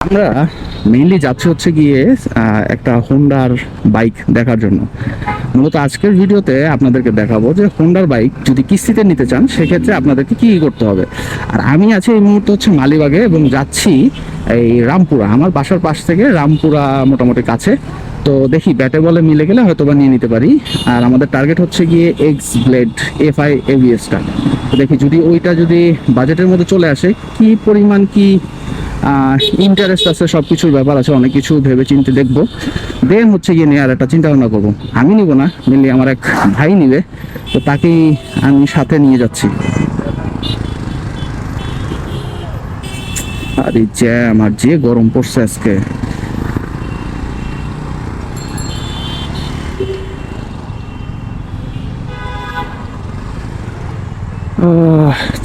আমরা মেইনলি যাচ্ছি হচ্ছে গিয়ে একটা হোন্ডার বাইক দেখার জন্য। মূলত আজকের ভিডিওতে আপনাদেরকে দেখাবো যে হোন্ডার বাইক যদি কিস্তিতে নিতে চান সেক্ষেত্রে আপনাদেরকে কী করতে হবে। আর আমি আছি এই মুহূর্তে হচ্ছে মালিবাগে এবং যাচ্ছি এই রামপুরা। আমার বাসার পাশ থেকে রামপুরা মোটামুটি কাছে। তো দেখি ব্যাটে বলে মিলে গেলে হয়তো বা নিয়ে নিতে পারি। আর আমাদের টার্গেট হচ্ছে গিয়ে এক্স ব্লেড FI ABS-টা। দেখি যদি ওইটা যদি বাজেটের মধ্যে চলে আসে, কি পরিমাণ কি ইন্টারেস্ট আছে, সব কিছুর ব্যাপার আছে, অনেক কিছু ভেবে চিন্তে দেখবো, দেন হচ্ছে গিয়ে নেওয়ার একটা চিন্তা ভাবনা করবো। আমি নিব না, মেনলি আমার এক ভাই নিবে, তো তাকেই আমি সাথে নিয়ে যাচ্ছি। আর এই জ্যাম, আর যে গরম পড়ছে আজকে।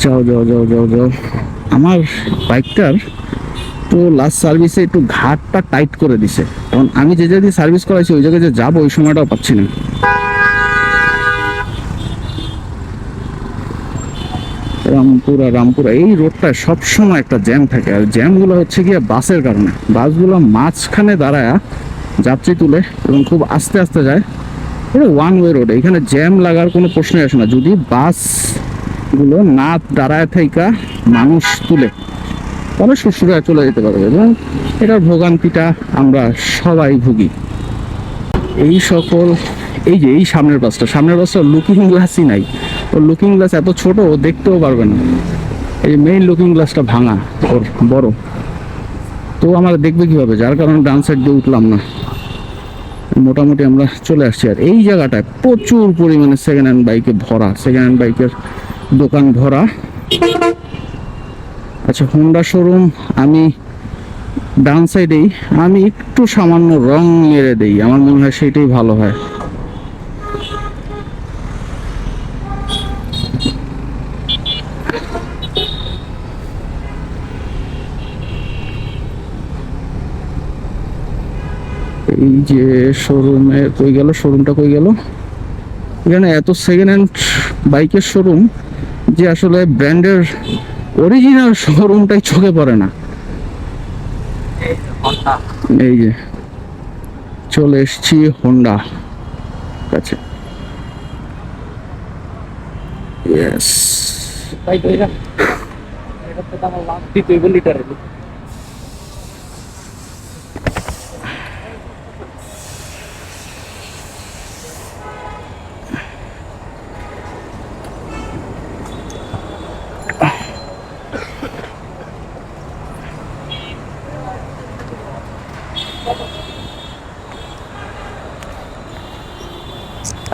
যাও যাও যাও যাও যাও। আমার বাইকটার তো লাস্ট সার্ভিসে একটু ঘাটটা টাইট করে দিছে, কারণ আমি যে জায়গায় সার্ভিস করাইছি ওই জায়গায় যে যাবো ওই সময়টাও পাচ্ছি না। রামপুরা রামপুরা এই রোডটা সবসময় একটা জ্যাম থাকে, আর জ্যামগুলো হচ্ছে গিয়ে বাসের কারণে। বাসগুলো মাঝখানে দাঁড়ায় যাত্রী তুলে এবং খুব আস্তে আস্তে যায়। এটা ওয়ান ওয়ে রোড, এখানে জ্যাম লাগার কোনো প্রশ্নই আসে না যদি বাসগুলো না দাঁড়ায় থাইকা মানুষ তুলে, তবে শ্বশুরা চলে যেতে পারবে। এবং এটার ভোগান্তিটা আমরা সবাই ভুগি। এই সকল এই যে এই সামনের বাসটা লুকিং গ্লাসই নাই। ওর লুকিং গ্লাস এত ছোট, ও দেখতেও পারবে না। এই যে মেইন লুকিং গ্লাসটা ভাঙা, ওর বড়, তো আমরা দেখবে কিভাবে, যার কারণে ডান সাইড দিয়ে উঠলাম না। মোটামুটি আমরা চলে আসছি। আর এই জায়গাটায় প্রচুর পরিমাণে সেকেন্ড হ্যান্ড বাইকে ভরা, সেকেন্ড হ্যান্ড বাইকের দোকান ভরা। আচ্ছা, হোন্ডা শোরুম আমি ডান সাইডেই, আমি একটু সামান্য রং মেরে দেই, আমার মনে হয় সেটাই ভালো হয়। এই যে শোরুমে কই গেল, শোরুমটা কই গেল? এখানে এত সেকেন্ড হ্যান্ড বাইকের শোরুম যে আসলে ব্র্যান্ডের অরিজিনাল শোরুমটাই চোখে পড়ে না। এই যে চলে এসছি হোন্ডা কাছে। ইয়েস ভাই, এটা তো আমার লাভ দিতে হইব লিটারে।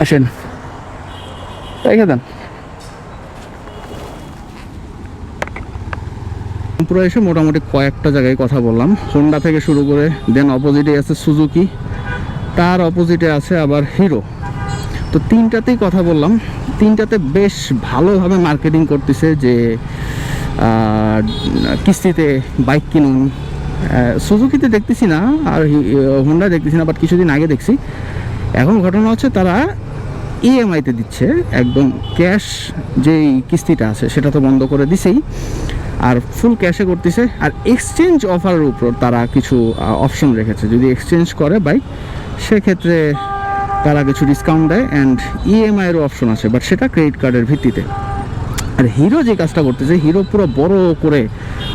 আসেন, রেখে দেন। পুরো এসে মোটামুটি কয়েকটা জায়গায় কথা বললাম, হোন্ডা থেকে শুরু করে, দেন অপোজিটে আছে সুজুকি, তার অপোজিটে আছে আবার হিরো। তো তিনটাতেই কথা বললাম, তিনটাতে বেশ ভালোভাবে মার্কেটিং করতেছে যে কিস্তিতে বাইক কিনুন। সুজুকিতে দেখতেছি না, আর হোন্ডা দেখতেছি না, বাট কিছুদিন আগে দেখছি। এখন ঘটনা হচ্ছে তারা EMI-তে দিচ্ছে, একদম ক্যাশ যেই কিস্তিটা আছে সেটা তো বন্ধ করে দিছেই, আর ফুল ক্যাশে করতেছে। আর এক্সচেঞ্জ অফারের উপর তারা কিছু অপশন রেখেছে, যদি এক্সচেঞ্জ করে বাইক সেক্ষেত্রে তারা কিছু ডিসকাউন্ট দেয়, অ্যান্ড EMI-এরও অপশন আছে, বাট সেটা ক্রেডিট কার্ডের ভিত্তিতে। আর হিরো যে কাজটা করতেছে, হিরো পুরো বড় করে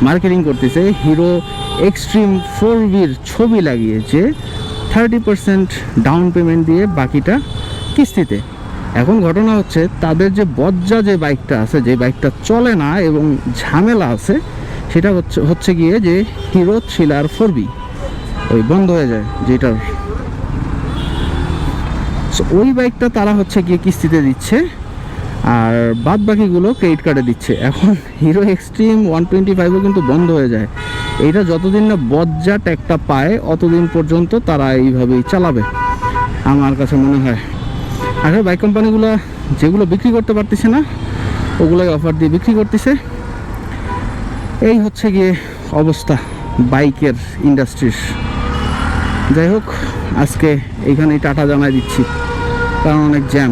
মার্কেটিং করতেছে, হিরো এক্সট্রিম 4V'র ছবি লাগিয়েছে, 30% ডাউন পেমেন্ট দিয়ে বাকিটা কিস্তিতে। এখন ঘটনা হচ্ছে তাদের যে বজ্জা যে বাইকটা আছে, যে বাইকটা চলে না এবং ঝামেলা আছে, সেটা হচ্ছে গিয়ে যে হিরো থ্রিলার 4V, ওই বন্ধ হয়ে যায় যেটার, ওই বাইকটা তারা হচ্ছে গিয়ে কিস্তিতে দিচ্ছে, আর বাদ বাকিগুলো ক্রেডিট কার্ডে দিচ্ছে। এখন হিরো এক্সট্রিম 125ও কিন্তু বন্ধ হয়ে যায়। এইটা যতদিন না বজ্জা ট্যাগটা পায় অতদিন পর্যন্ত তারা এইভাবেই চালাবে আমার কাছে মনে হয়। আসলে বাইক কোম্পানিগুলো যেগুলো বিক্রি করতে পারতেছে না ওগুলোই অফার দিয়ে বিক্রি করতেছে। এই হচ্ছে গিয়ে অবস্থা বাইকের ইন্ডাস্ট্রির। যাই হোক, আজকে এইখানেই টাটা জানাই দিচ্ছি, কারণ অনেক জ্যাম।